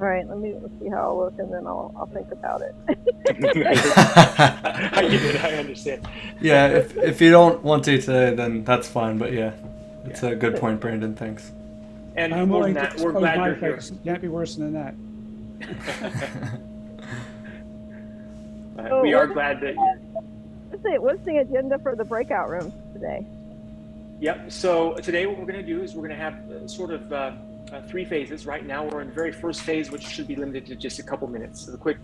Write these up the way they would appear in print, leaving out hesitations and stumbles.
All right, let's see how I'll look, and then I'll think about it. I get it. I understand. Yeah, if you don't want to today, then that's fine. But yeah, it's Yeah. a good point, Brandon. Thanks. And I'm more than willing to that, we're expose glad my you're here. face. It can't be worse than that. So We are glad that you're. what's the agenda for the breakout rooms today? Yep. So today, what we're going to do is we're going to have sort of three phases. Right now, we're in the very first phase, which should be limited to just a couple minutes. So the quick,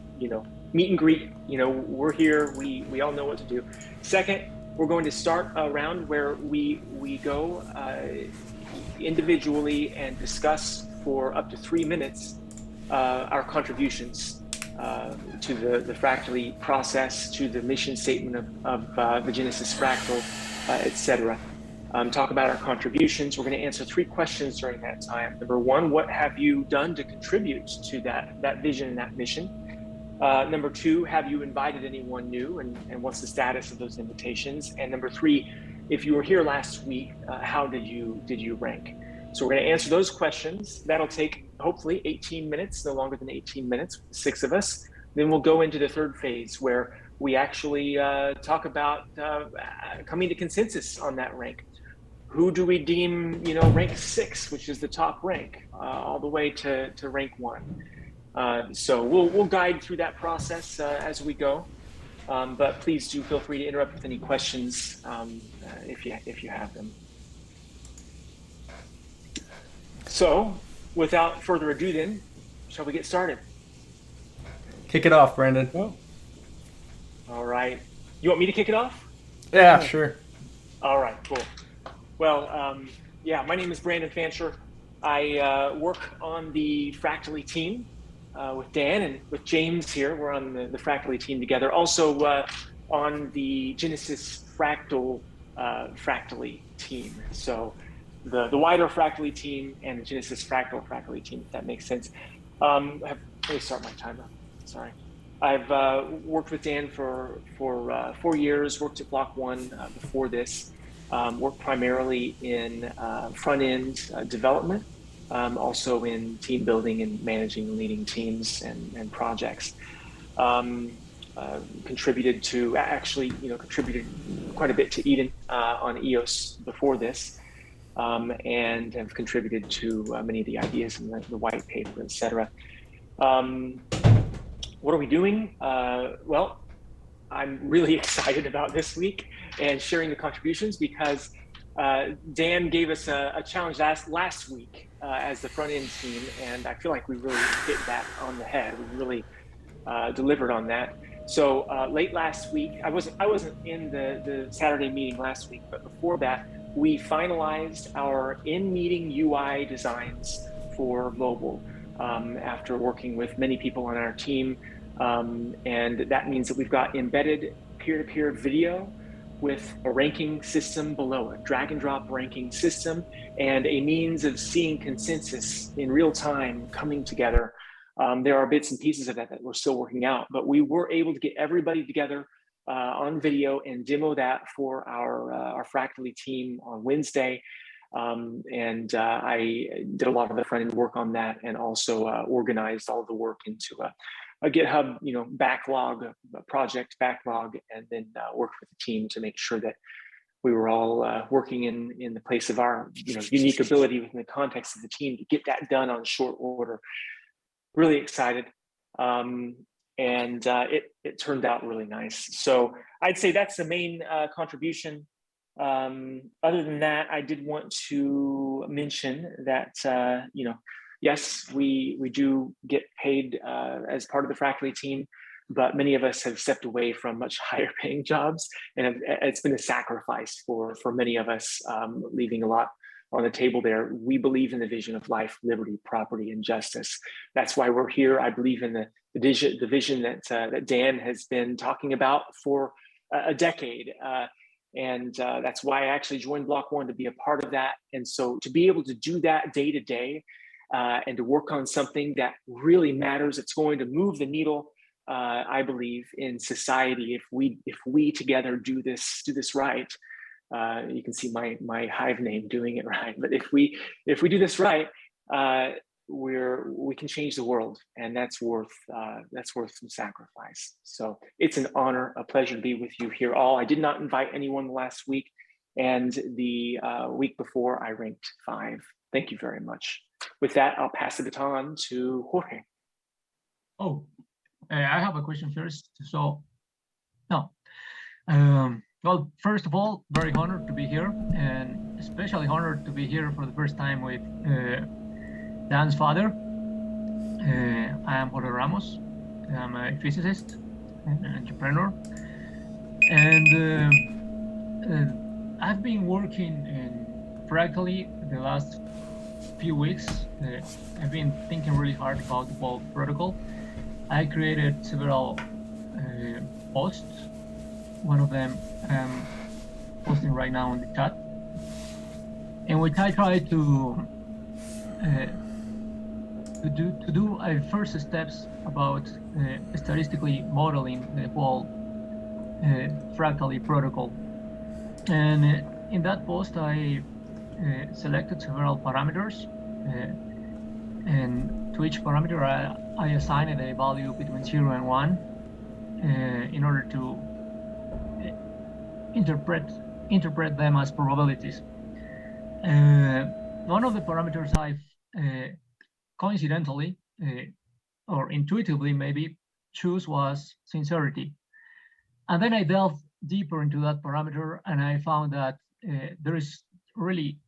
meet and greet. We're here. We all know what to do. Second, we're going to start a round where we go individually and discuss for up to 3 minutes our contributions to the Fractally process, to the mission statement of the Genesis Fractal, etc. Talk about our contributions. We're going to answer 3 questions during that time. Number 1, what have you done to contribute to that vision and that mission? Number 2, have you invited anyone new, and what's the status of those invitations? And number 3, if you were here last week, how did you rank? So we're going to answer those questions. That'll take hopefully 18 minutes, no longer than 18 minutes, 6 of us. Then we'll go into the third phase where we actually talk about coming to consensus on that rank. Who do we deem, rank 6, which is the top rank, all the way to rank 1? So we'll guide through that process as we go. But please do feel free to interrupt with any questions if you have them. So without further ado, then, shall we get started? Kick it off, Brandon. Well, All right. You want me to kick it off? Yeah, sure. All right, cool. Well, yeah, my name is Brandon Fancher. I work on the Fractally team with Dan and with James here. We're on the Fractally team together. Also on the Genesis Fractal Fractally team. So the wider Fractally team and the Genesis Fractally team, if that makes sense. Let me start my timer. Sorry. I've worked with Dan for 4 years, worked at Block One before this, worked primarily in front-end development, also in team building and managing and leading teams and projects. Contributed quite a bit to Eden on EOS before this, and have contributed to many of the ideas in the white paper, etc. What are we doing? Well, I'm really excited about this week and sharing the contributions because Dan gave us a challenge last week as the front end team, and I feel like we really hit that on the head. We really delivered on that. So late last week, I wasn't in the Saturday meeting last week, but before that, we finalized our in-meeting UI designs for mobile after working with many people on our team. And that means that we've got embedded peer-to-peer video with a ranking system below it, drag and drop ranking system, and a means of seeing consensus in real time coming together. There are bits and pieces of that we're still working out, but we were able to get everybody together on video and demo that for our Fractally team on Wednesday. And I did a lot of the front end work on that, and also organized all of the work into a GitHub, backlog, project backlog, and then worked with the team to make sure that we were all working in the place of our, unique ability within the context of the team to get that done on short order. Really excited. And it turned out really nice. So I'd say that's the main contribution. Other than that, I did want to mention that, yes, we do get paid as part of the Fractally team, but many of us have stepped away from much higher paying jobs, and it's been a sacrifice for many of us, leaving a lot on the table there. We believe in the vision of life, liberty, property, and justice. That's why we're here. I believe in the vision that Dan has been talking about for a decade. And that's why I actually joined Block One, to be a part of that. And so to be able to do that day to day, and to work on something that really matters, it's going to move the needle, I believe, in society if we together do this right. You can see my hive name doing it right. But if we do this right, we can change the world, and that's worth some sacrifice. So it's an honor, a pleasure to be with you here all. I did not invite anyone last week, and the week before I ranked 5. Thank you very much. With that, I'll pass the baton to Jorge. Oh, I have a question first. So, no. Well, first of all, very honored to be here, and especially honored to be here for the first time with Dan's father. I am Jorge Ramos. I'm a physicist and an entrepreneur, and I've been working in Fractally the last few weeks. I've been thinking really hard about the whole protocol. I created several posts. One of them I'm posting right now in the chat, in which I try to do a first steps about statistically modeling the whole Fractally protocol. And in that post, I selected several parameters, and to each parameter I assigned a value between 0 and 1 in order to interpret them as probabilities. One of the parameters I've coincidentally or intuitively maybe choose was sincerity. And then I delved deeper into that parameter, and I found that there is really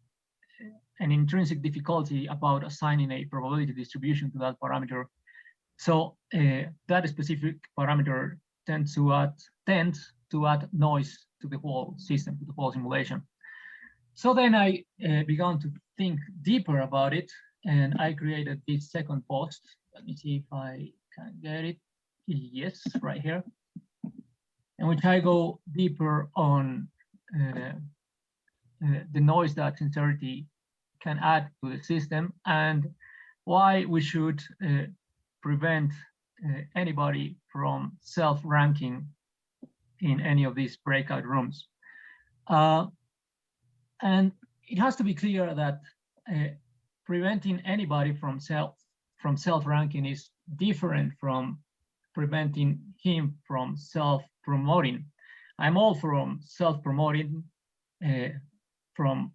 an intrinsic difficulty about assigning a probability distribution to that parameter. So that specific parameter tends to add noise to the whole system, to the whole simulation. So then I began to think deeper about it, and I created this second post. Let me see if I can get it. Yes, right here. In which I go deeper on the noise that sincerity can add to the system, and why we should prevent anybody from self-ranking in any of these breakout rooms. And it has to be clear that preventing anybody from self-ranking is different from preventing him from self-promoting. I'm all from self-promoting, from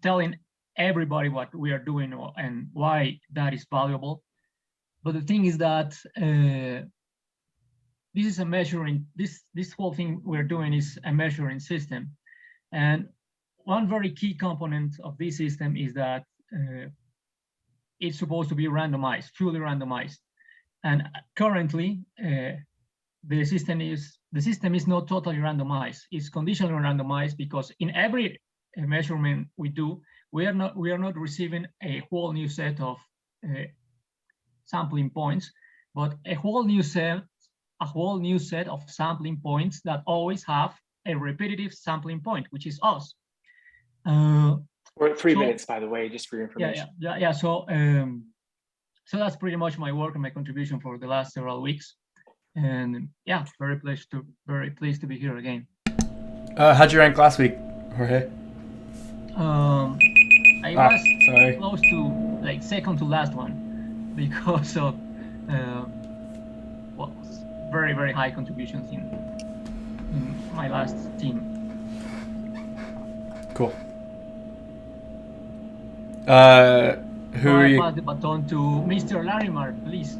telling everybody what we are doing and why that is valuable. But the thing is that this is a measuring, this whole thing we're doing is a measuring system. And one very key component of this system is that it's supposed to be randomized, fully randomized. And currently, the system is not totally randomized. It's conditionally randomized because in every measurement we do, we are not receiving a whole new set of sampling points, but a whole new set of sampling points that always have a repetitive sampling point, which is us. We're at 3 minutes, by the way, just for your information. Yeah. So that's pretty much my work and my contribution for the last several weeks. And yeah, very pleased to be here again. How'd you rank last week, Jorge? I was close to like second to last one because of very, very high contributions in my last team. Cool. Who are you? I pass the baton to Mr. Larimar, please.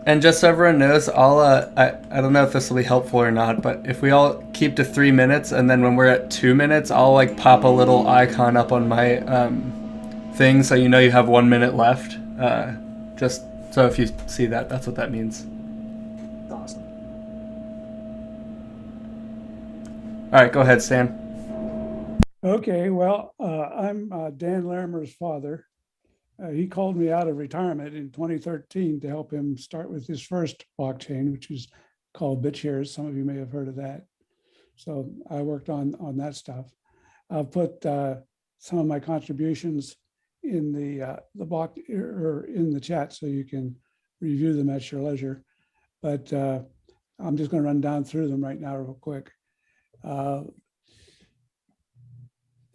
And just so everyone knows, I don't know if this will be helpful or not, but if we all keep to 3 minutes, and then when we're at 2 minutes, I'll like pop a little icon up on my thing so you know you have 1 minute left. Just so if you see that, that's what that means. Awesome. All right, go ahead, Stan. Okay, well, I'm Dan Larimer's father. He called me out of retirement in 2013 to help him start with his first blockchain, which is called BitShares. Some of you may have heard of that. So I worked on that stuff. I'll put some of my contributions in the block or in the chat so you can review them at your leisure. But I'm just going to run down through them right now real quick.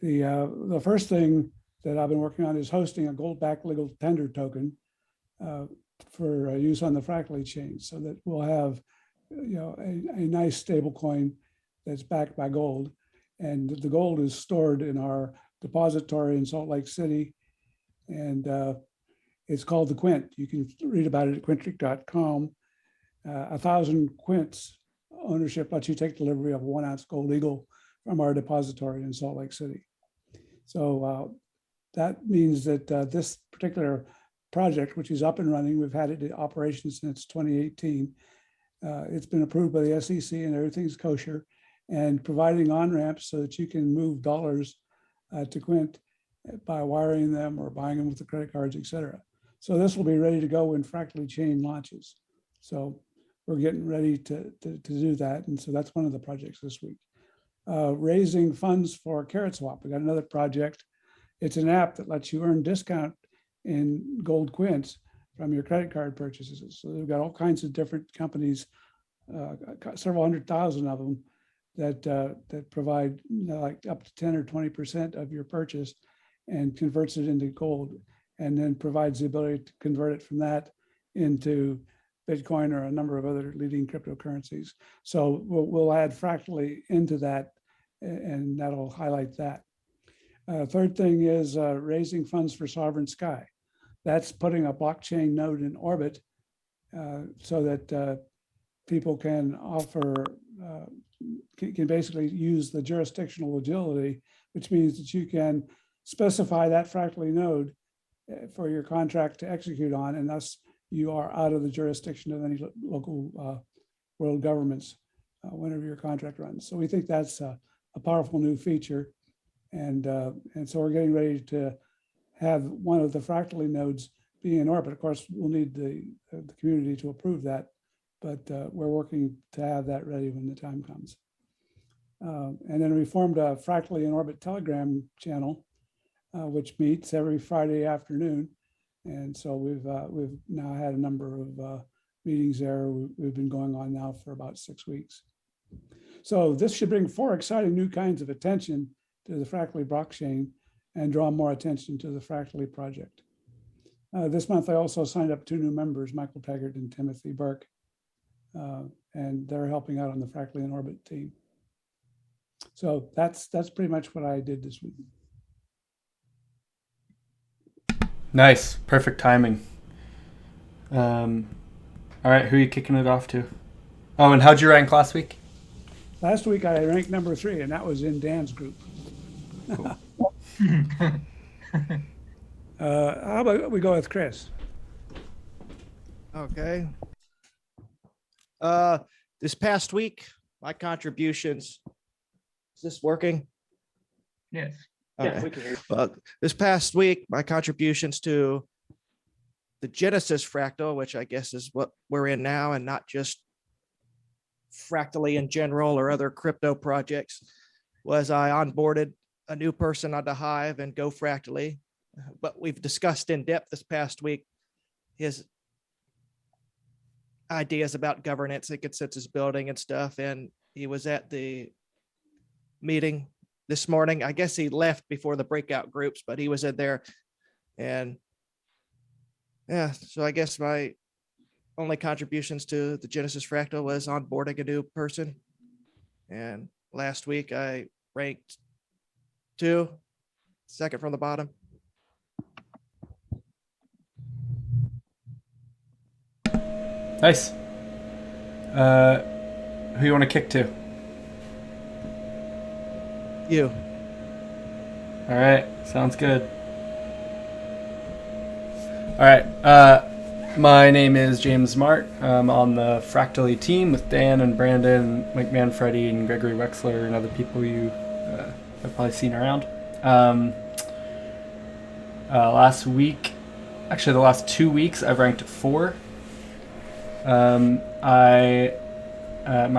The first thing that I've been working on is hosting a gold-backed legal tender token for use on the Fractally chain, so that we'll have a nice stable coin that's backed by gold. And the gold is stored in our depository in Salt Lake City. And it's called the Quint. You can read about it at quintric.com. 1,000 quints ownership lets you take delivery of a 1 ounce gold eagle from our depository in Salt Lake City. So that means that this particular project, which is up and running, we've had it in operation since 2018. It's been approved by the SEC and everything's kosher, and providing on-ramps so that you can move dollars to Quint by wiring them or buying them with the credit cards, et cetera. So this will be ready to go when Fractally chain launches. So we're getting ready to do that. And so that's one of the projects this week. Raising funds for Carrot Swap. We got another project. It's an app that lets you earn discount in gold quints from your credit card purchases. So they've got all kinds of different companies, several 100,000 of them that provide like up to 10 or 20% of your purchase and converts it into gold, and then provides the ability to convert it from that into Bitcoin or a number of other leading cryptocurrencies. So we'll add Fractally into that, and that'll highlight that. Third thing is raising funds for Sovereign Sky. That's putting a blockchain node in orbit so that people can offer, can basically use the jurisdictional agility, which means that you can specify that Fractally node for your contract to execute on, and thus you are out of the jurisdiction of any local world governments whenever your contract runs. So we think that's a powerful new feature, and so we're getting ready to have one of the Fractally nodes be in orbit. Of course, we'll need the community to approve that, but we're working to have that ready when the time comes. And then we formed a Fractally in Orbit Telegram channel, which meets every Friday afternoon. And so we've now had a number of meetings there. We've been going on now for about 6 weeks. So this should bring 4 exciting new kinds of attention to the Fractally blockchain and draw more attention to the Fractally project. This month, I also signed up 2 new members, Michael Taggart and Timothy Burke, and they're helping out on the Fractally in Orbit team. So that's pretty much what I did this week. Nice, perfect timing. All right, who are you kicking it off to? Oh, and how'd you rank last week? Last week I ranked number 3, and that was in Dan's group. Cool. How about we go with Chris? Okay. This past week, my contributions. Is this working? Yes. Yeah, Okay. we can hear. This past week, my contributions to the Genesis Fractal, which I guess is what we're in now, and not just Fractally in general or other crypto projects, was I onboarded a new person onto Hive and Go Fractally. But we've discussed in depth this past week his ideas about governance and consensus building and stuff. And he was at the meeting this morning. I guess he left before the breakout groups, but he was in there. And yeah, so I guess my only contributions to the Genesis Fractal was onboarding a new person. And last week I ranked 2, second from the bottom. Nice. Who you want to kick to? You. All right, sounds good. All right, my name is James Mart. I'm on the Fractally team with Dan and Brandon, McMahon-Freddy, and Gregory Wexler, and other people you have probably seen around. Last week, actually the last 2 weeks, I've ranked 4. My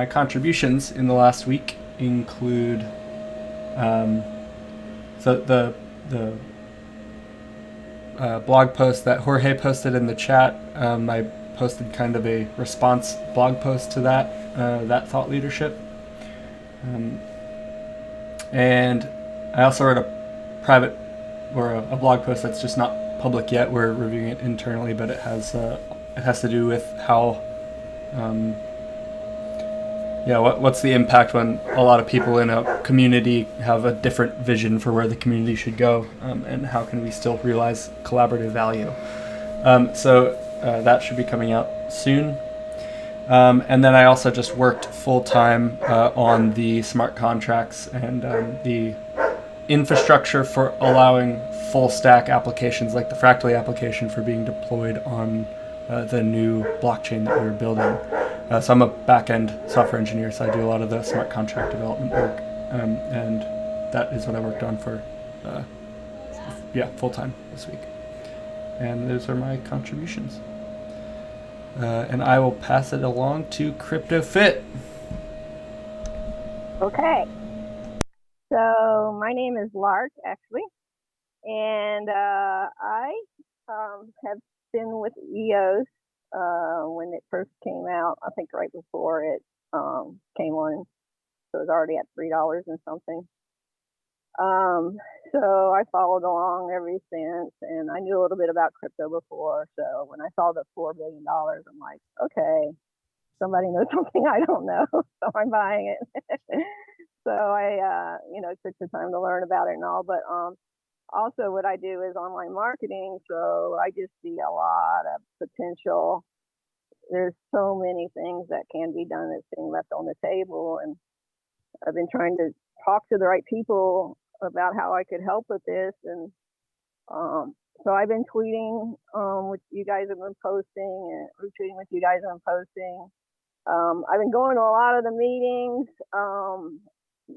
contributions in the last week include so the blog post that Jorge posted in the chat. I posted kind of a response blog post to that thought leadership, and I also wrote a private or a blog post that's just not public yet. We're reviewing it internally, but it has to do with how what's the impact when a lot of people in a community have a different vision for where the community should go, and how can we still realize collaborative value. So that should be coming out soon. And then I also just worked full-time on the smart contracts and the infrastructure for allowing full-stack applications like the Fractally application for being deployed on the new blockchain that we were building. So I'm a back-end software engineer, so I do a lot of the smart contract development work, and that is what I worked on for full-time this week. And those are my contributions. And I will pass it along to CryptoFit. Okay. So my name is Lark, actually, and I have been with EOS when it first came out. I think right before it came on, so it was already at $3 and something. So I followed along ever since, and I knew a little bit about crypto before. So when I saw the $4 billion, I'm like, okay, somebody knows something I don't know, so I'm buying it. So I, took the time to learn about it and all. But also what I do is online marketing, so I just see a lot of potential. There's so many things that can be done that's being left on the table, and I've been trying to talk to the right people about how I could help with this. And so I've been tweeting what you guys have been posting, and retweeting what you guys have been posting. I've been going to a lot of the meetings,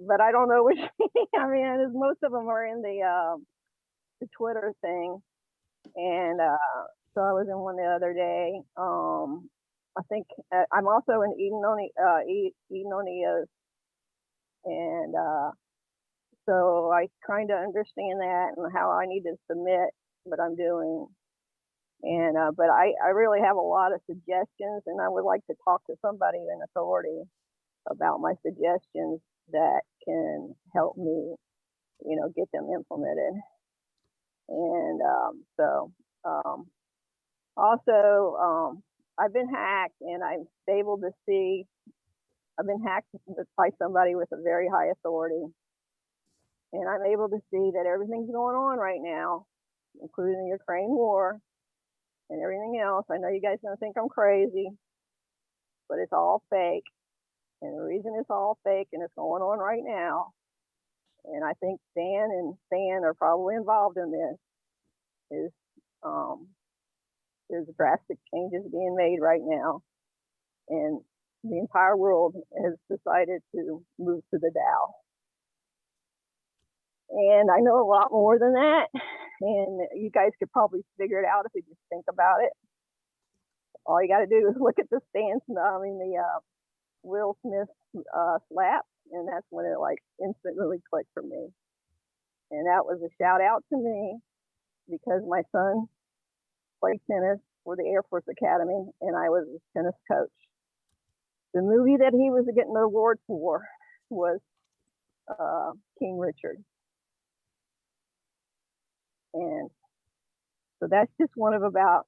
but I don't know which meeting I'm in. Most of them are in the Twitter thing, and so I was in one the other day. I think I'm also in Eden on EOS, and so I kind of understand that and how I need to submit what I'm doing. And but I really have a lot of suggestions, and I would like to talk to somebody in authority about my suggestions that can help me, get them implemented. And also I've been hacked, and I'm able to see. I've been hacked by somebody with a very high authority, and I'm able to see that everything's going on right now, including the Ukraine war and everything else. I know you guys don't think I'm crazy, but it's all fake. And the reason it's all fake and it's going on right now, and I think Dan and Stan are probably involved in this, is there's drastic changes being made right now. And the entire world has decided to move to the DAO. And I know a lot more than that. And you guys could probably figure it out if you just think about it. All you got to do is look at the stance, the Will Smith slap, and that's when it instantly clicked for me. And that was a shout out to me, because my son played tennis for the Air Force Academy, and I was his tennis coach. The movie that he was getting the award for was King Richard. And so that's just one of about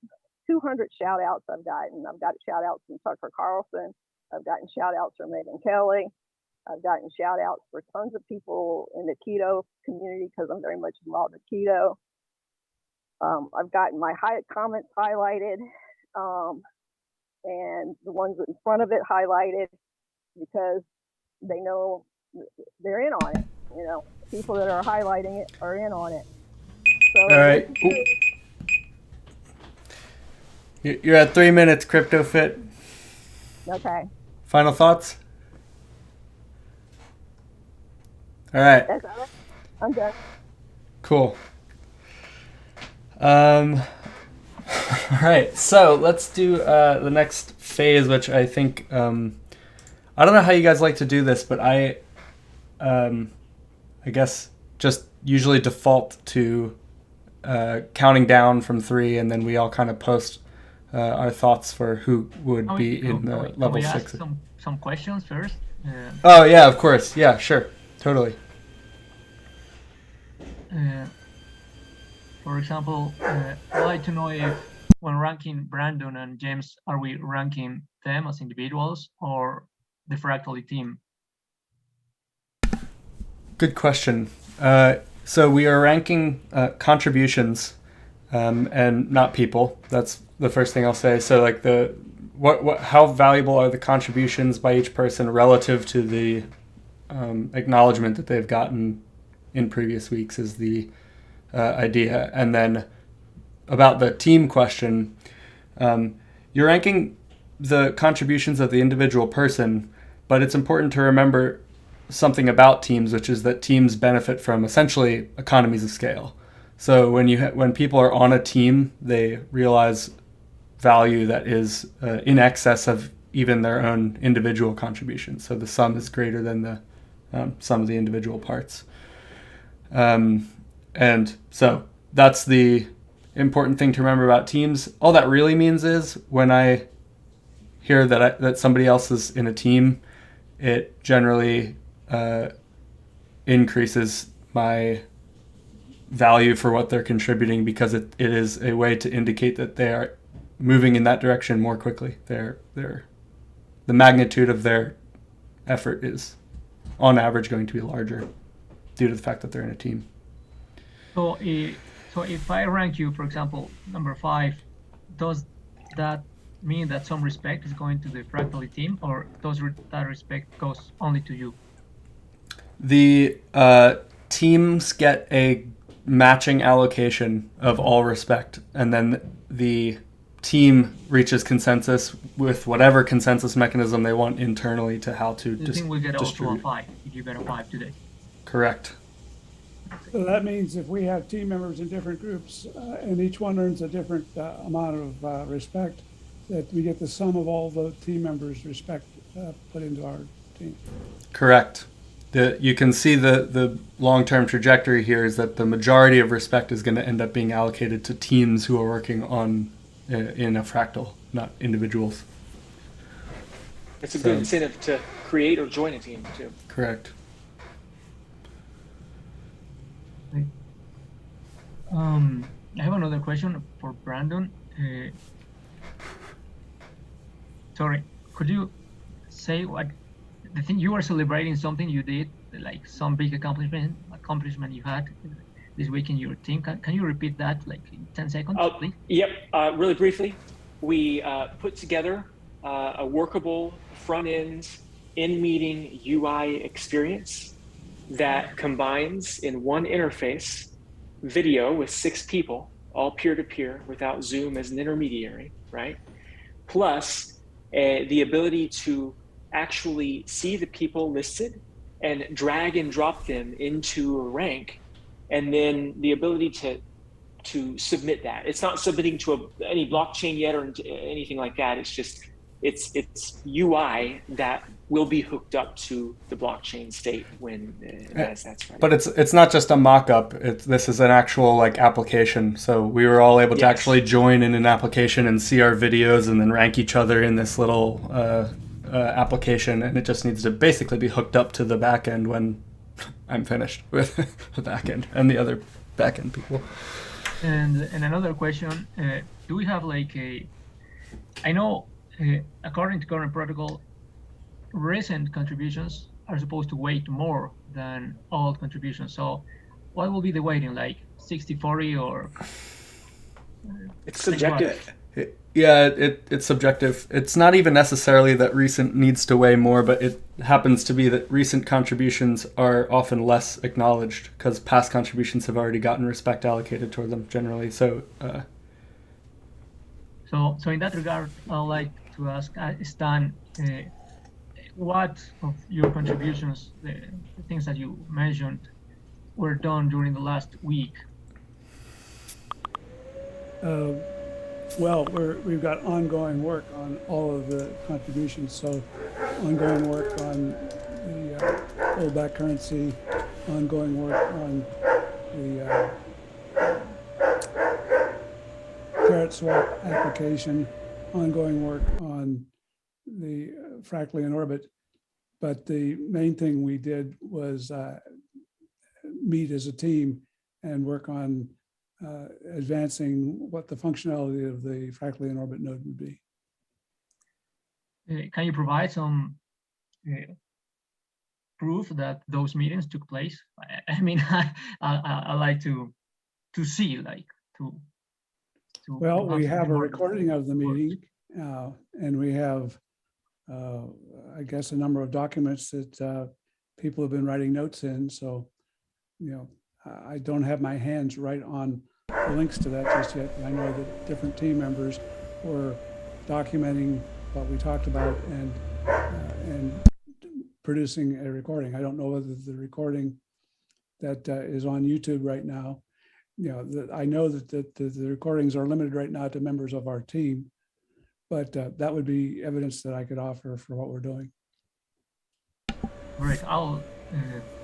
200 shout outs I've gotten. I've got shout outs from Tucker Carlson. I've gotten shout outs from Megyn Kelly. I've gotten shout outs for tons of people in the keto community, because I'm very much involved in keto. I've gotten my comments highlighted, and the ones in front of it highlighted, because they know they're in on it. People that are highlighting it are in on it. So all right. You're at 3 minutes, CryptoFit. Okay. Final thoughts? All right. That's all right. I'm done. Cool. All right. So let's do the next phase, which I think I don't know how you guys like to do this, but I guess just usually default to counting down from 3, and then we all kind of post our thoughts for who would be in the level 6. Some questions first. Oh yeah, of course. Yeah, sure, totally. For example, I'd like to know if when ranking Brandon and James, are we ranking them as individuals or the Fractally team? Good question. So we are ranking contributions and not people. That's the first thing I'll say. So like how valuable are the contributions by each person relative to the acknowledgement that they've gotten in previous weeks is the idea. And then about the team question, you're ranking the contributions of the individual person, but it's important to remember something about teams, which is that teams benefit from essentially economies of scale. So when people are on a team, they realize value that is in excess of even their own individual contributions. So the sum is greater than the sum of the individual parts. And so that's the important thing to remember about teams. All that really means is when I hear that somebody else is in a team, it generally increases my value for what they're contributing, because it is a way to indicate that they are moving in that direction more quickly. The magnitude of their effort is on average going to be larger due to the fact that they're in a team. So if I rank you, for example, number 5, does that mean that some respect is going to the Fractally team, or does that respect goes only to you? The teams get a matching allocation of all respect, and then the team reaches consensus with whatever consensus mechanism they want internally to how to The team will get also a distribute. 5 if you get a 5 today. Correct. So that means if we have team members in different groups and each one earns a different amount of respect, that we get the sum of all the team members' respect put into our team. Correct. You can see the long-term trajectory here is that the majority of respect is going to end up being allocated to teams who are working on in a fractal, not individuals. It's a good incentive to create or join a team too. Correct. I have another question for Brandon. Sorry, could you say what the thing you were celebrating, something you did, like some big accomplishment you had this week in your team? Can you repeat that, like in 10 seconds, please? Yep, really briefly. We put together a workable front-end in-meeting UI experience that combines in one interface video with 6 people, all peer-to-peer without Zoom as an intermediary, right? Plus the ability to actually see the people listed and drag and drop them into a rank, and then the ability to submit that. It's not submitting to any blockchain yet or anything like that. It's just it's UI that will be hooked up to the blockchain state when as that's ready. But it's not just a mock-up. This is an actual like application. So we were all able to actually join in an application and see our videos and then rank each other in this little application, and it just needs to basically be hooked up to the backend when I'm finished with the backend and the other backend people. And another question, do we have like I know according to current protocol, recent contributions are supposed to weight more than old contributions. So what will be the weighting, like 60-40 or? It's subjective. Yeah, it's subjective. It's not even necessarily that recent needs to weigh more, but it happens to be that recent contributions are often less acknowledged because past contributions have already gotten respect allocated toward them generally. So in that regard, I'd like to ask Stan, what of your contributions, the things that you mentioned, were done during the last week? Well, we've got ongoing work on all of the contributions. So ongoing work on the rollback currency, ongoing work on the carrot swap application, ongoing work on the Fractally in orbit. But the main thing we did was meet as a team and work on advancing what the functionality of the Fractally in orbit node would be. Can you provide some proof that those meetings took place? I mean, I like to see, like, to Well, we have have a more recording of the words. meeting, and we have, I guess, a number of documents that people have been writing notes in. So, you know, I don't have my hands right on the links to that just yet. I know that different team members were documenting what we talked about and producing a recording. I don't know whether the recording that is on YouTube right now, you know, I know that the recordings are limited right now to members of our team, but that would be evidence that I could offer for what we're doing. Great.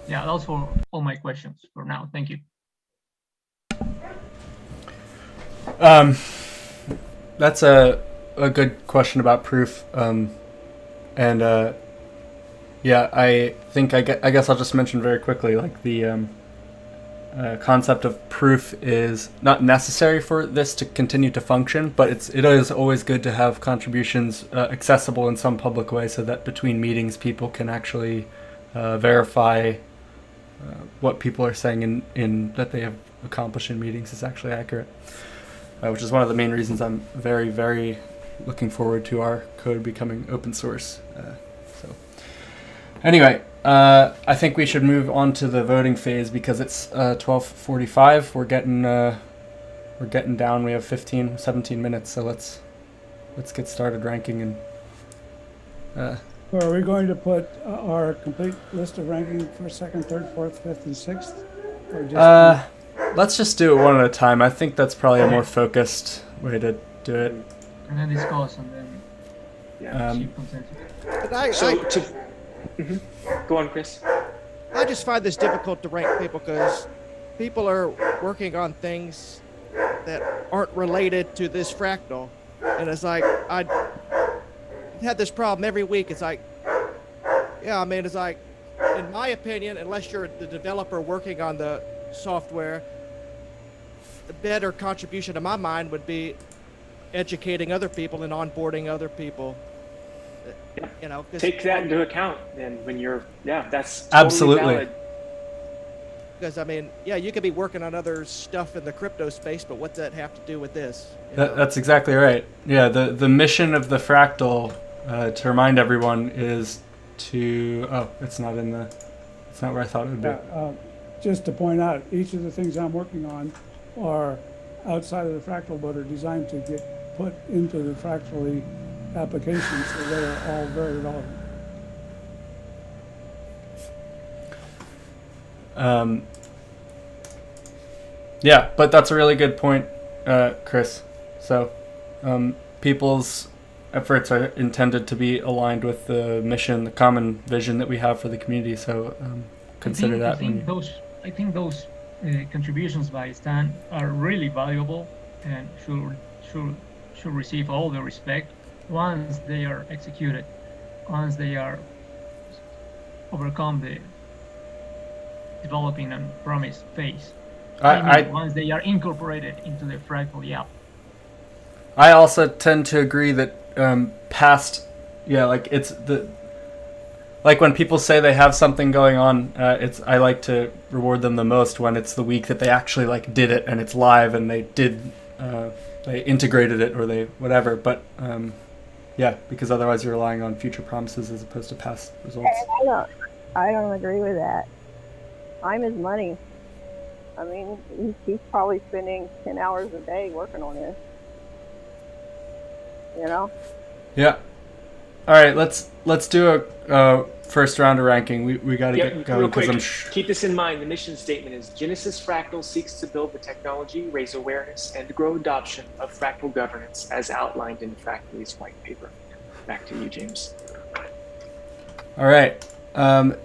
Yeah, that's for all my questions for now. Thank you. That's a good question about proof. Yeah, I think I guess I'll just mention very quickly, like the concept of proof is not necessary for this to continue to function, but it is always good to have contributions accessible in some public way, so that between meetings people can actually verify what people are saying in that they have accomplished in meetings is actually accurate, which is one of the main reasons I'm very, very looking forward to our code becoming open source. So anyway, I think we should move on to the voting phase because it's 12:45. We're getting down. We have 17 minutes, so let's get started ranking. And So are we going to put our complete list of ranking for second, third, fourth, fifth, and sixth? Or just let's just do it one at a time. I think that's probably a more focused way to do it. And then discuss, and then achieve consensus. Go on, Chris. I just find this difficult to rank people because people are working on things that aren't related to this fractal. And it's like, I had this problem every week. It's like, yeah, I mean, it's like, in my opinion, unless you're the developer working on the software, the better contribution to my mind would be educating other people and onboarding other people. You know, take that into account then when you're, that's totally absolutely valid. Because I mean, yeah, you could be working on other stuff in the crypto space, but what's that have to do with this? That's exactly right. Yeah, the mission of the Fractal, to remind everyone, is to it's not where I thought it would be. just to point out, each of the things I'm working on are outside of the Fractal, but are designed to get put into the Fractally application, so they are all very relevant. Yeah, but that's a really good point, Chris. So people's efforts are intended to be aligned with the mission, the common vision that we have for the community. So consider that. I think those contributions by Stan are really valuable and should receive all the respect once they are executed, once they are overcome the developing and promise phase. Once they are incorporated into the Fractally app. I also tend to agree that like when people say they have something going on, I like to reward them the most when it's the week that they actually like did it and it's live and they integrated it or they whatever. But because otherwise you're relying on future promises as opposed to past results. I don't agree with that. Time is money. I mean, he's probably spending 10 hours a day working on this. You know? Yeah. All right, let's do a first round of ranking. We got to get going because keep this in mind. The mission statement is Genesis Fractal seeks to build the technology, raise awareness, and grow adoption of fractal governance as outlined in Fractally's white paper. Back to you, James. All right.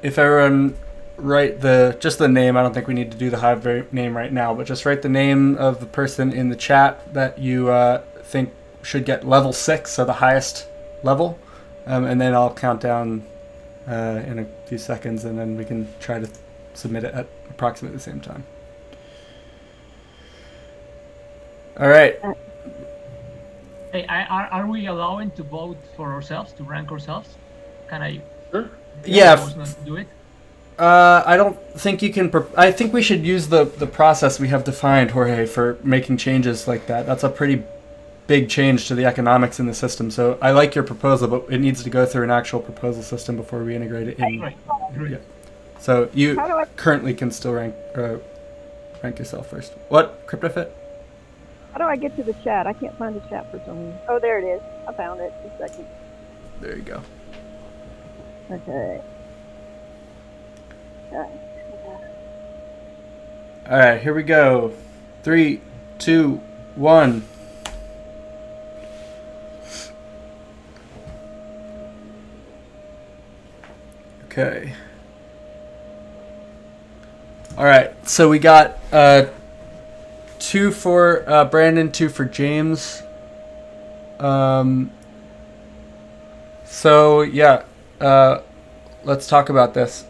If everyone write just the name. I don't think we need to do the Hive name right now, but just write the name of the person in the chat that you think should get level 6, so the highest level, and then I'll count down in a few seconds, and then we can try to submit it at approximately the same time. All right. Hey, are we allowing to vote for ourselves, to rank ourselves? Can I? Sure. Yeah. I was going to do it. I don't think you can. I think we should use the process we have defined, Jorge, for making changes like that. That's a pretty big change to the economics in the system. So I like your proposal, but it needs to go through an actual proposal system before we integrate it in. Right. Great. Yeah. So you How do I- currently can still rank yourself first. What, CryptoFit? How do I get to the chat? I can't find the chat for some reason. Oh, there it is. I found it. 2 seconds. There you go. Okay. All right, here we go. 3, 2, 1. Okay. All right, so we got 2 for Brandon, 2 for James. So yeah, let's talk about this.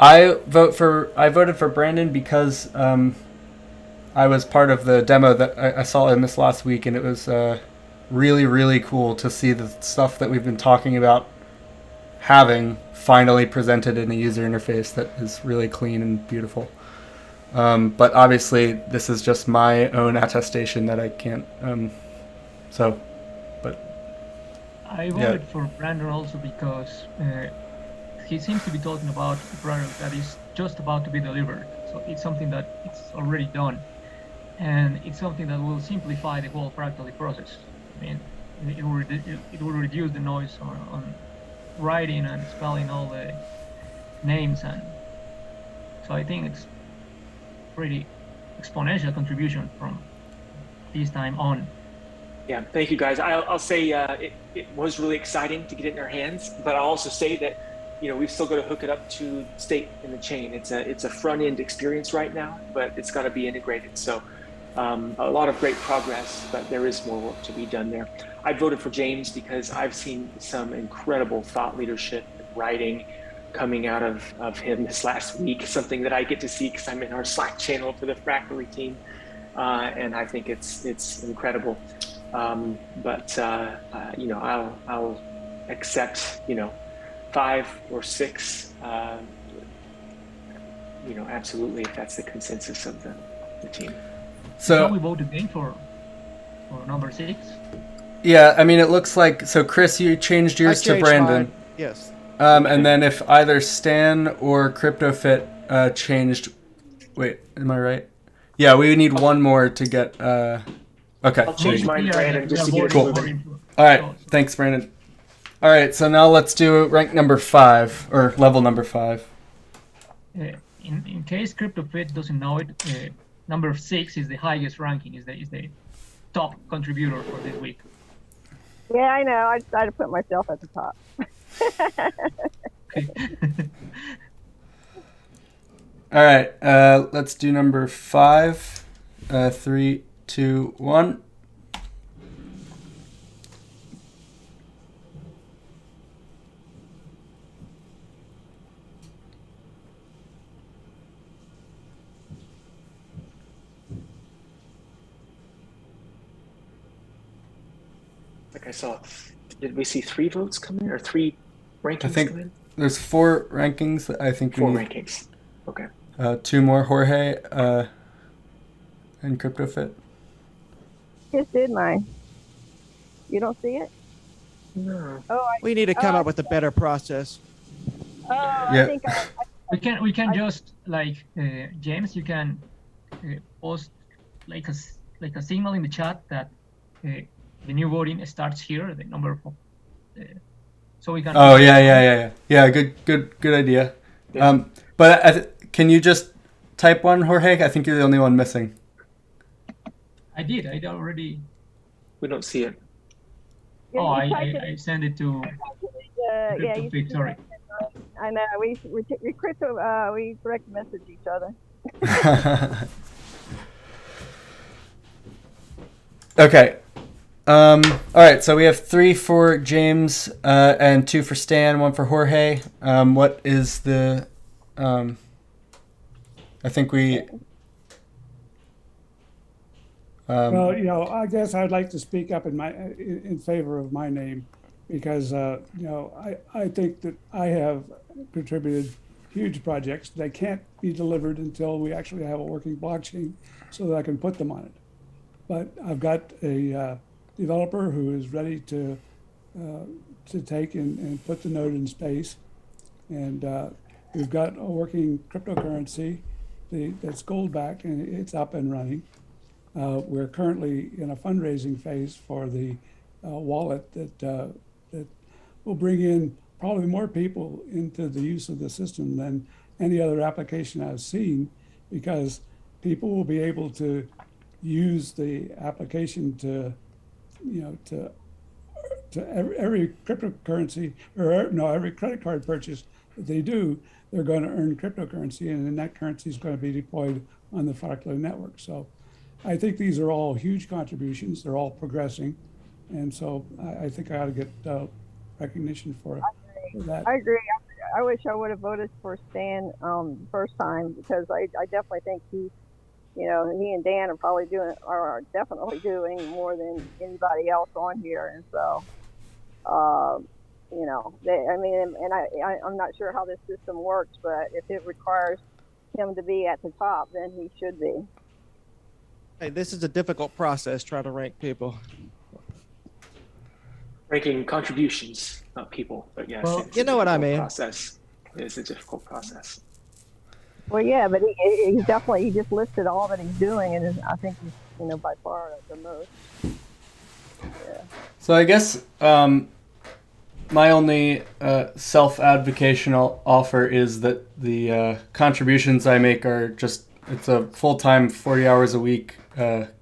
I voted for Brandon because I was part of the demo that I saw in this last week, and it was really, really cool to see the stuff that we've been talking about having finally presented in a user interface that is really clean and beautiful. But obviously, this is just my own attestation that I can't. I voted for Brandon also because he seems to be talking about a product that is just about to be delivered. So it's something that it's already done, and it's something that will simplify the whole Fractally process. I mean, it will reduce the noise on writing and spelling all the names, and so I think it's pretty exponential contribution from this time on. Yeah, thank you guys. I'll say it was really exciting to get it in our hands, but I'll also say that we've still got to hook it up to state in the chain. It's a front end experience right now, but it's got to be integrated. So a lot of great progress, but there is more work to be done there. I voted for James because I've seen some incredible thought leadership and writing coming out of him this last week, something that I get to see because I'm in our Slack channel for the Fractally team, and I think it's incredible. But I'll accept 5 or 6, absolutely, if that's the consensus of the team. So we vote again for number 6. Yeah, I mean, it looks like Chris, you changed yours to Brandon. Mine. Yes. And then if either Stan or CryptoFit changed, wait, am I right? Yeah, we need one more to get. Okay. I'll change mine, Brandon, just to get it moving. All right, thanks, Brandon. All right, so now let's do rank number 5 or level number 5. In case CryptoFit doesn't know it, number 6 is the highest ranking. Is the top contributor for this week. Yeah, I know. I decided to put myself at the top. Okay. All right, let's do number 5. 3, 2, 1. Like I saw, did we see 3 votes come in or 3 rankings I think come in? there's 4 rankings. I think 4 we need rankings. Okay. 2 more, Jorge and CryptoFit. Just did mine. You don't see it? No. Oh, We need to come up with a better process. Yeah. I think We can just James, you can post like a signal in the chat that the new voting starts here, the number 4. So we can. Oh yeah. Good idea. Yeah. But can you just type one, Jorge? I think you're the only one missing. I did already. We don't see it. Oh, I sent it to yeah, you CryptoFit, sorry. I know. We direct message each other. Okay. All right. So we have 3 for James and 2 for Stan, 1 for Jorge. What is the? I think we. Well, I guess I'd like to speak up in favor of my name because, I think that I have contributed huge projects that can't be delivered until we actually have a working blockchain so that I can put them on it. But I've got a developer who is ready to take and put the node in space. And we've got a working cryptocurrency that's gold backed and it's up and running. We're currently in a fundraising phase for the wallet that will bring in probably more people into the use of the system than any other application I've seen, because people will be able to use the application to every cryptocurrency or no, every credit card purchase that they do, they're going to earn cryptocurrency, and then that currency is going to be deployed on the Fractally network. So I think these are all huge contributions. They're all progressing. And so I think I ought to get recognition for that. I agree. I wish I would have voted for Stan first time, because I definitely think he and Dan are definitely doing more than anybody else on here. And so, I'm not sure how this system works, but if it requires him to be at the top, then he should be. Hey, this is a difficult process, trying to rank people. Ranking contributions, not people, but yes. Well, you know what I mean. Process. It's a difficult process. Well, yeah, but he definitely, he just listed all that he's doing, and I think he's, by far the most. Yeah. So I guess my only self-advocational offer is that the contributions I make are just, it's a full-time 40 hours a week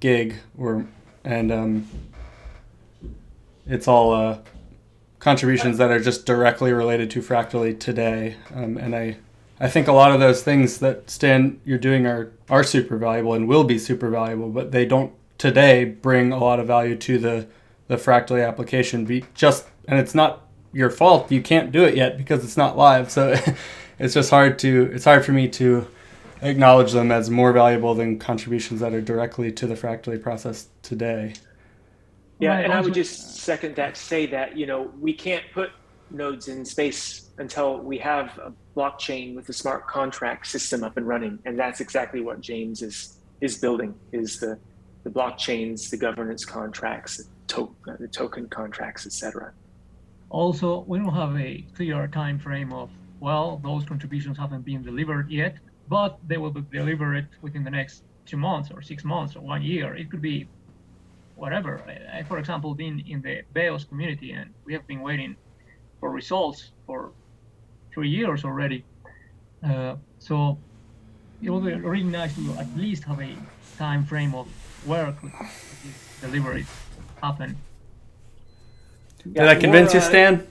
gig, and it's all contributions that are just directly related to Fractally today. And I think a lot of those things that, Stan, you're doing are super valuable and will be super valuable, but they don't today bring a lot of value to the Fractally application. And it's not your fault. You can't do it yet because it's not live. So it's just hard for me to acknowledge them as more valuable than contributions that are directly to the Fractally process today. Yeah, and I would just second that, say that, we can't put nodes in space until we have a blockchain with a smart contract system up and running. And that's exactly what James is building, is the blockchains, the governance contracts, the token contracts, etc. Also, we don't have a clear time frame of, those contributions haven't been delivered yet, but they will be delivered within the next 2 months or 6 months or 1 year. It could be whatever. I, for example, been in the BEOS community, and we have been waiting for results for 3 years already. So it would be really nice to at least have a time frame of where could this delivery happen. Did I convince you, Stan?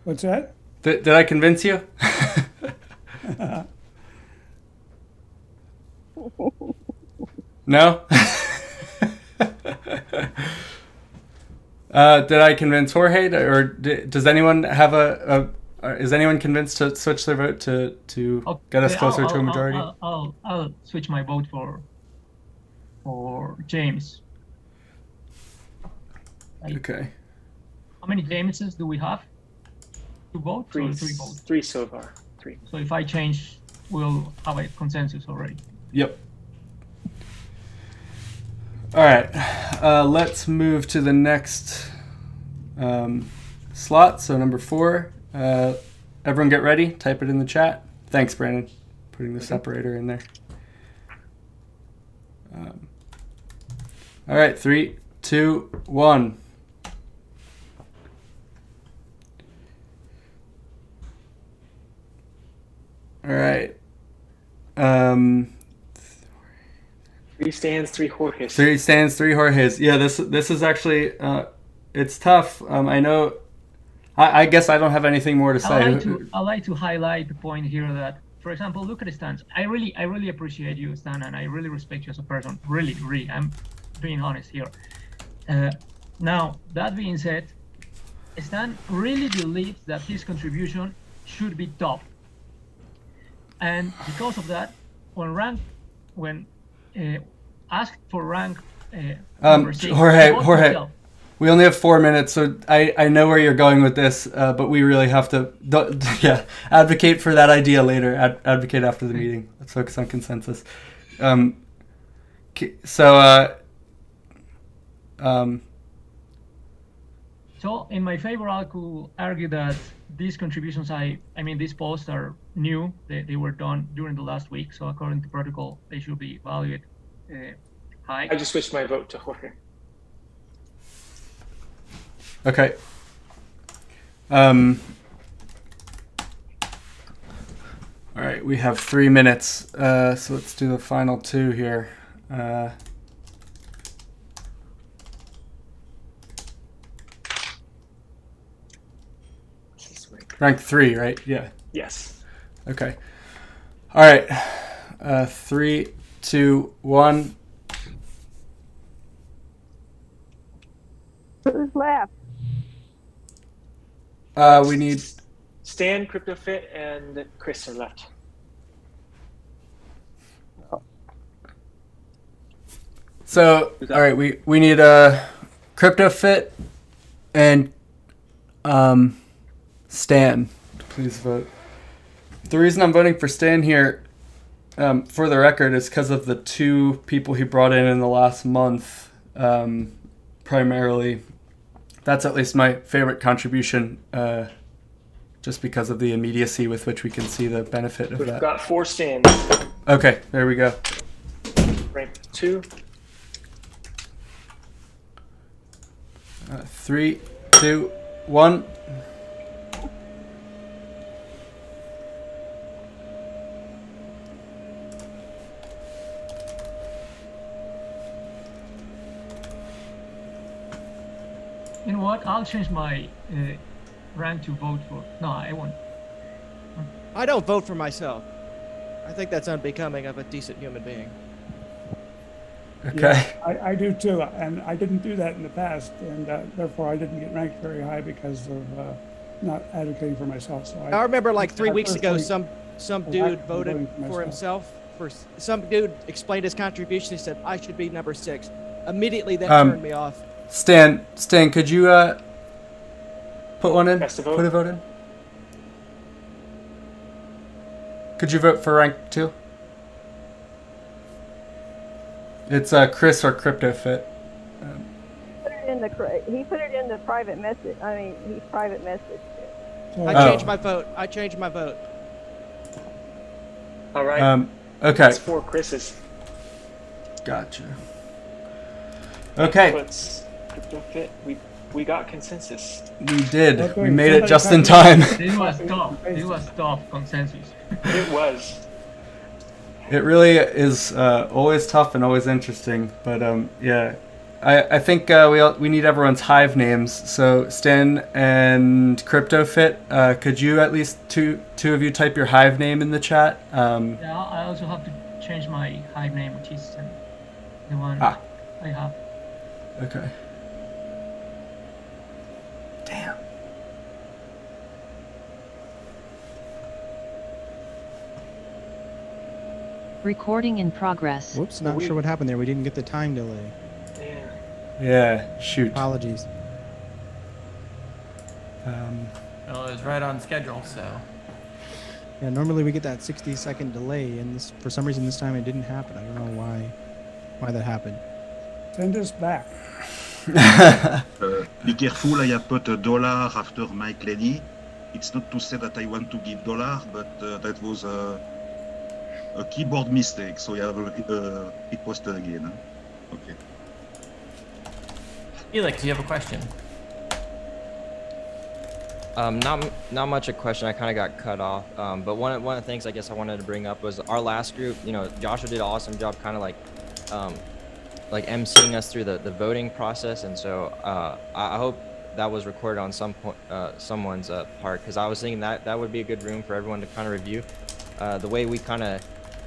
What's that? Did I convince you? No? Did I convince Jorge, or does anyone have is anyone convinced to switch their vote to get us closer to a majority? I'll switch my vote for James. Okay. How many Jameses do we have? 2 votes or 3 votes? 3 so far. 3. So if I change, we'll have a consensus already. Yep. All right. Let's move to the next slot. So number 4. Everyone get ready. Type it in the chat. Thanks, Brandon, putting the separator in there. All right. 3, 2, 1. All right. 3 Stans, 3 Jorges. 3 Stans, 3 Jorges. Yeah, this is actually it's tough. I know. I guess I don't have anything more to say. I like to highlight the point here that, for example, look at the Stans. I really appreciate you, Stan, and I really respect you as a person. Really, I'm being honest here. Now, that being said, Stan really believes that his contribution should be top. And because of that, when asked for rank number 6. Jorge, Vote Jorge, yourself. we only have 4 minutes, so I know where you're going with this, but we really have to, advocate for that idea later. Advocate after the meeting. Let's focus on consensus. So in my favor, I could argue that these contributions, I mean, these posts are new. They were done during the last week. So according to protocol, they should be valued high. I just switched my vote to Jorge. Okay. All right, we have 3 minutes, so let's do the final 2 here. Rank 3, right? Yeah. Yes. Okay. All right. 3, 2, 1. Who's left? We need. Stan, CryptoFit, and Chris are left. So, all right, we need a CryptoFit and Stan. Please vote. The reason I'm voting for Stan here, for the record, is because of the 2 people he brought in the last month. Primarily, that's at least my favorite contribution. Just because of the immediacy with which we can see the benefit of We've that. got 4 Stans. Okay, there we go. Rank 2. 3, 2, 1. You know what? I'll change my rank to vote for. No, I won't. I don't vote for myself. I think that's unbecoming of a decent human being. Okay. Yeah, I do too, and I didn't do that in the past, and therefore I didn't get ranked very high because of not advocating for myself. So I remember like 3 I weeks ago, personally- some I'm dude actively voted voting for for himself. Some dude explained his contribution. He said I should be number 6. Immediately that turned me off. Stan, could you put one in? That's the vote. Put a vote in. Could you vote for rank 2? It's Chris or CryptoFit. He put it in the private message. I mean, he's private message. So, I changed my vote. I changed my vote. All right. Okay. That's 4 Chris's. Gotcha. Okay, Let's CryptoFit. We got consensus. we did. Okay, We made it somebody just in type time. This was tough. This was tough consensus. It was. It really is always tough and always interesting, but yeah, I think we need everyone's Hive names. So Stan and CryptoFit, could you at least two of you type your Hive name in the chat? Yeah, I also have to change my Hive name, which is the one I have. Okay. Damn. Recording in progress. Whoops, not sure what happened there. We didn't get the time delay. Yeah. Yeah. Shoot. Apologies. Well, it was right on schedule, so. Yeah, normally we get that 60-second delay, and this, for some reason this time it didn't happen. I don't know why that happened. Send us back. Be careful, I put $1 after Mike Lady. It's not to say that I want to give $, but that was a keyboard mistake, so I have reposted again. Okay. Felix, you have a question? Not much a question. I kind of got cut off. But one of the things I guess I wanted to bring up was our last group. You know, Joshua did an awesome job, kind of like emceeing us through the voting process, and so I hope that was recorded on someone's part, because I was thinking that would be a good room for everyone to kind of review the way we kind of,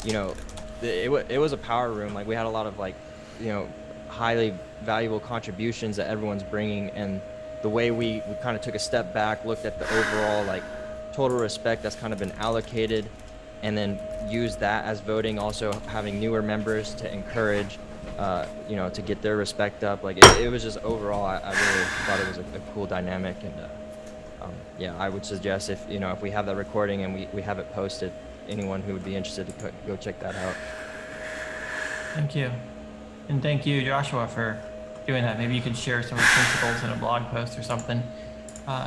you know, it was a power room. Like we had a lot of like, you know, highly valuable contributions that everyone's bringing, and the way we kind of took a step back, looked at the overall like total respect that's kind of been allocated, and then used that as voting, also having newer members to encourage you know, to get their respect up. Like it was just overall, I really thought it was a cool dynamic. And yeah, I would suggest if, you know, if we have that recording and we have it posted, anyone who would be interested to go check that out. Thank you. And thank you, Joshua, for doing that. Maybe you could share some of the principles in a blog post or something,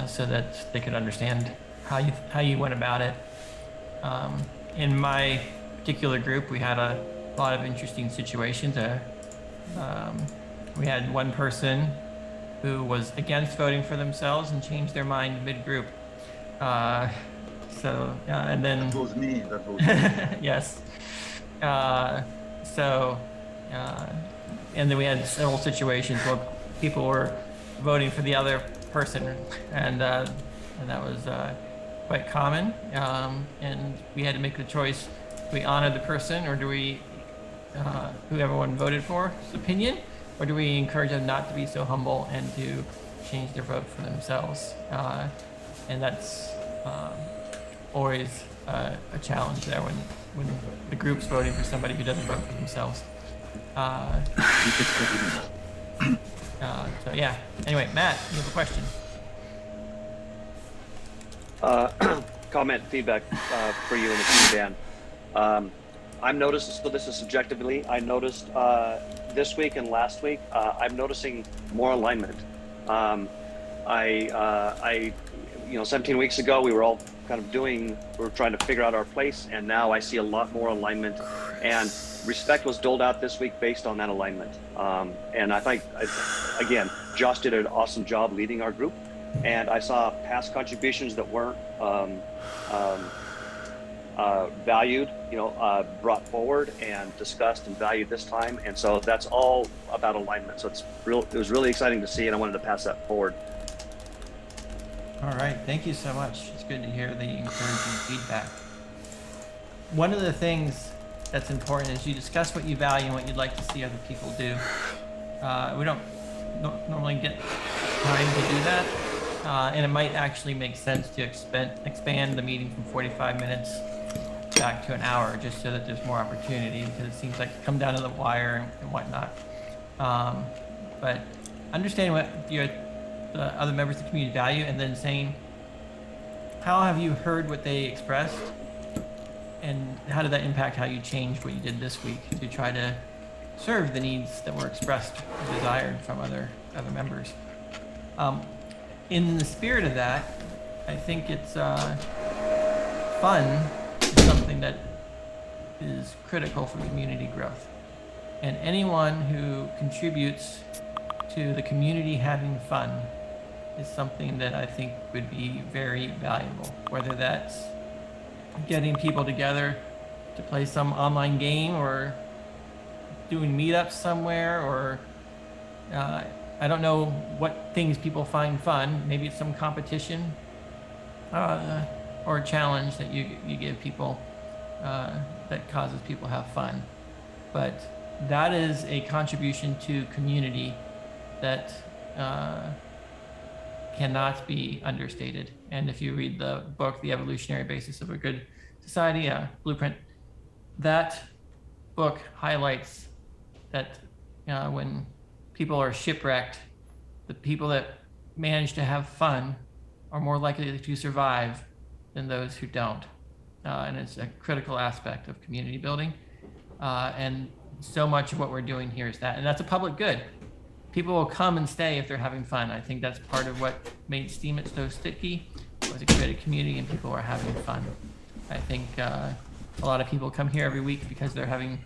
so that they could understand how you went about it. In my particular group, we had a lot of interesting situations. We had one person who was against voting for themselves and changed their mind mid-group. And then That was me. yes. And then we had several situations where people were voting for the other person, and that was quite common. And we had to make the choice: do we honor the person, or do we, who everyone voted for, opinion, or do we encourage them not to be so humble and to change their vote for themselves? And that's always a challenge there when the group's voting for somebody who doesn't vote for themselves. So yeah. Anyway, Matt, you have a question? Comment, feedback for you and the team, Dan. I'm noticed, so this is subjectively, I noticed this week and last week, I'm noticing more alignment. You know, 17 weeks ago, we were all kind of we were trying to figure out our place, and now I see a lot more alignment, and respect was doled out this week based on that alignment. And I think, again, Josh did an awesome job leading our group, and I saw past contributions that weren't valued, you know, brought forward and discussed and valued this time. And so that's all about alignment. So it was really exciting to see, and I wanted to pass that forward. All right, thank you so much. It's good to hear the encouraging feedback. One of the things that's important is you discuss what you value and what you'd like to see other people do. We don't normally get time to do that, and it might actually make sense to expand the meeting from 45 minutes back to an hour, just so that there's more opportunity, because it seems like come down to the wire and whatnot. But understanding what the other members of the community value, and then saying, how have you heard what they expressed, and how did that impact how you changed what you did this week to try to serve the needs that were expressed or desired from other members. In the spirit of that, I think it's fun is something that is critical for community growth, and anyone who contributes to the community having fun is something that I think would be very valuable, whether that's getting people together to play some online game, or doing meetups somewhere, or I don't know what things people find fun. Maybe it's some competition or a challenge that you give people that causes people to have fun. But that is a contribution to community that cannot be understated. And if you read the book, The Evolutionary Basis of a Good Society, Blueprint, that book highlights that when people are shipwrecked, the people that manage to have fun are more likely to survive than those who don't. And it's a critical aspect of community building. And so much of what we're doing here is that, and that's a public good. People will come and stay if they're having fun. I think that's part of what made Steam It so sticky, was it created a community and people are having fun. I think a lot of people come here every week because they're having